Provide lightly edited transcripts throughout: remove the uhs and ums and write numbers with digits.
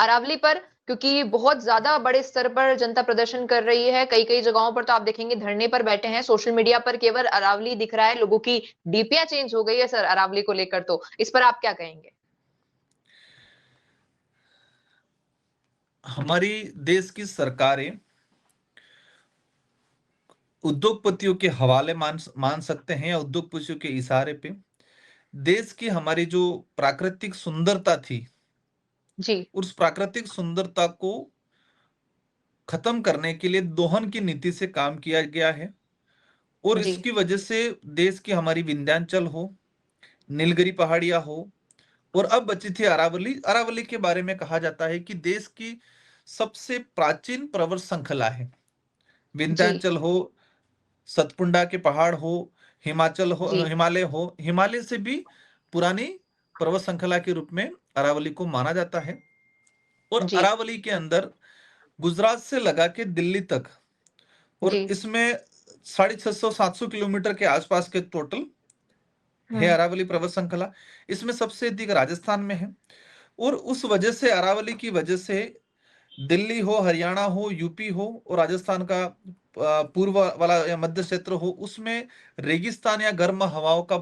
अरावली पर, क्योंकि बहुत ज्यादा बड़े स्तर पर जनता प्रदर्शन कर रही है। कई कई जगहों पर तो आप देखेंगे धरने पर बैठे हैं। सोशल मीडिया पर केवल अरावली दिख रहा है, लोगों की डीपियां चेंज हो गई है सर अरावली को लेकर। तो इस पर आप क्या कहेंगे? हमारी देश की सरकारें उद्योगपतियों के हवाले मान सकते हैं, या उद्योगपतियों के इशारे पे देश की हमारी जो प्राकृतिक सुंदरता थी, जी। उस प्राकृतिक सुंदरता को खत्म करने के लिए दोहन की नीति से काम किया गया है। और जी। इसकी वजह से देश की हमारी विंध्याचल हो, नीलगिरी पहाड़ियां हो, और अब बची थी अरावली। अरावली के बारे में कहा जाता है कि देश की सबसे प्राचीन पर्वत श्रृंखला है। जी। विंध्याचल हो, सतपुंडा के पहाड़ हो, हिमाचल हो, जी। हिमालय हो, हिमालय से भी पुरानी पर्वत श्रृंखला के रूप में अरावली को माना जाता है। और जी। अरावली के अंदर गुजरात से लगा के दिल्ली तक, और जी। इसमें 650-700 किलोमीटर के आसपास के टोटल है हम्म। अरावली पर्वत श्रृंखला। इसमें सबसे अधिक राजस्थान में है। और उस वजह से, अरावली की वजह से, दिल्ली हो, हरियाणा हो, यूपी हो, और राजस्थान का पूर्व वाला या मध्य क्षेत्र हो, उसमें रेगिस्तान या गर्म हवाओं का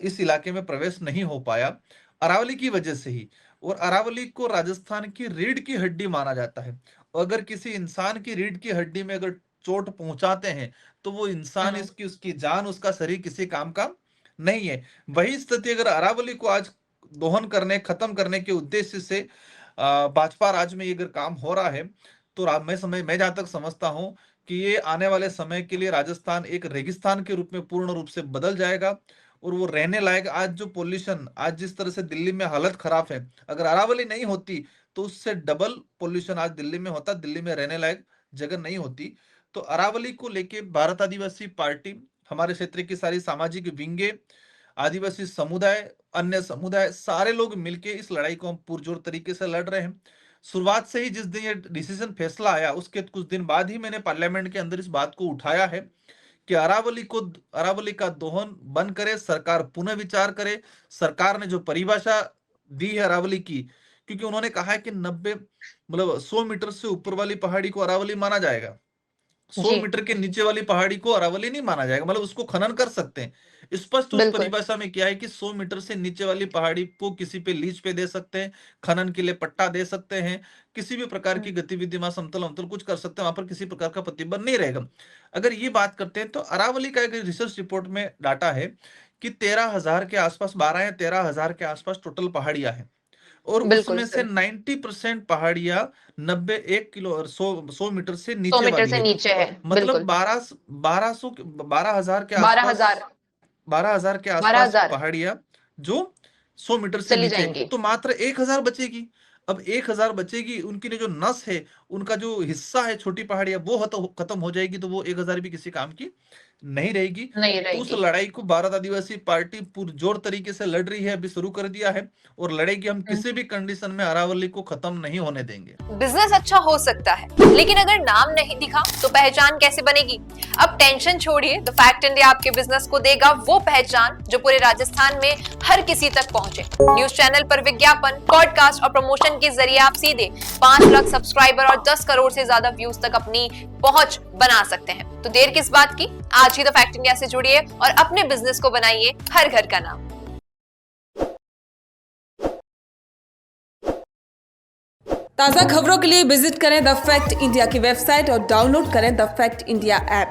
इस इलाके में प्रवेश नहीं हो पाया, अरावली की वजह से ही। और अरावली को राजस्थान की रीढ़ की हड्डी माना जाता है। अगर किसी इंसान की रीढ़ की हड्डी में अगर चोट पहुंचाते हैं, तो वो इंसान, हम्म। इसकी उसकी जान, उसका शरीर किसी काम का नहीं है। वही स्थिति अगर अरावली को आज दोहन करने, खत्म करने के उद्देश्य से भाजपा राज में अगर काम हो रहा है, तो मैं जहां तक समझता हूं कि ये आने वाले समय के लिए राजस्थान एक रेगिस्तान के रूप में पूर्ण रूप से बदल जाएगा। और वो रहने लायक, आज जो पोल्यूशन, आज जिस तरह से दिल्ली में हालत खराब है, अगर अरावली नहीं होती तो उससे डबल पोल्यूशन आज दिल्ली में होता, दिल्ली में रहने लायक जगह नहीं होती। तो अरावली को लेके भारत आदिवासी पार्टी, हमारे क्षेत्र की सारी सामाजिक विंगे, आदिवासी समुदाय, अन्य समुदाय, सारे लोग मिलके इस लड़ाई को हम पुरजोर तरीके से लड़ रहे हैं। शुरुआत से ही जिस दिन ये डिसीजन फैसला आया, उसके कुछ दिन बाद ही मैंने पार्लियामेंट के अंदर इस बात को उठाया है कि अरावली का दोहन बंद करे, सरकार पुनः विचार करे। सरकार ने जो परिभाषा दी है अरावली की, क्योंकि उन्होंने कहा है कि 90 मतलब 100 मीटर से ऊपर वाली पहाड़ी को अरावली माना जाएगा, 100 जी। मीटर के नीचे वाली पहाड़ी को अरावली नहीं माना जाएगा। मतलब उसको खनन कर सकते हैं। स्पष्ट उस बिल्कुल। परिभाषा में क्या है कि 100 मीटर से नीचे वाली पहाड़ी को किसी पे लीज पे दे सकते हैं, खनन के लिए पट्टा दे सकते हैं, किसी भी प्रकार की गतिविधि में समतल अमतल कुछ कर सकते हैं, वहां पर किसी प्रकार का प्रतिबंध नहीं रहेगा। अगर ये बात करते हैं तो अरावली का एक रिसर्च रिपोर्ट में डाटा है कि 13,000 के आसपास, 12 या 13,000 के आसपास टोटल पहाड़ियां हैं। और बिल्कुल उसमें से सर। 90% पहाड़ियां 90 1 किलो और 100 मीटर से 100 नीचे मीटर वाली से है। नीचे है। मतलब बिल्कुल। 12,000 के बारह आसपास, हजार 12,000 के बारह आसपास हजार पहाड़ियां जो 100 मीटर से चली नीचे, जाएंगी। तो मात्र 1,000 बचेगी। अब 1,000 बचेगी, उनकी जो नस है, उनका जो हिस्सा है, छोटी पहाड़ियां, वो खत्म हो जाएगी, तो वो 1,000 भी किसी काम की नहीं रहेगी। नहीं तो उस रहेगी। लड़ाई को भारत आदिवासी पार्टी पुरजोर तरीके से लड़ रही है, अभी शुरू कर दिया है, और लड़ेगी। हम किसी भी कंडीशन में अरावली को खत्म नहीं होने देंगे। बिजनेस अच्छा हो सकता है, लेकिन अगर नाम नहीं दिखा तो पहचान कैसे बनेगी? अब टेंशन छोड़िए, द फैक्ट इंडिया आपके बिजनेस को देगा वो पहचान जो पूरे राजस्थान में हर किसी तक पहुंचे। न्यूज चैनल पर विज्ञापन, पॉडकास्ट और प्रमोशन के जरिए आप सीधे 5 लाख सब्सक्राइबर और 10 करोड़ से ज्यादा व्यूज तक अपनी पहुंच बना सकते हैं। तो देर किस बात की, आज ही द फैक्ट इंडिया से जुड़िए और अपने बिजनेस को बनाइए हर घर का नाम। ताज़ा खबरों के लिए विजिट करें द फैक्ट इंडिया की वेबसाइट और डाउनलोड करें द फैक्ट इंडिया ऐप।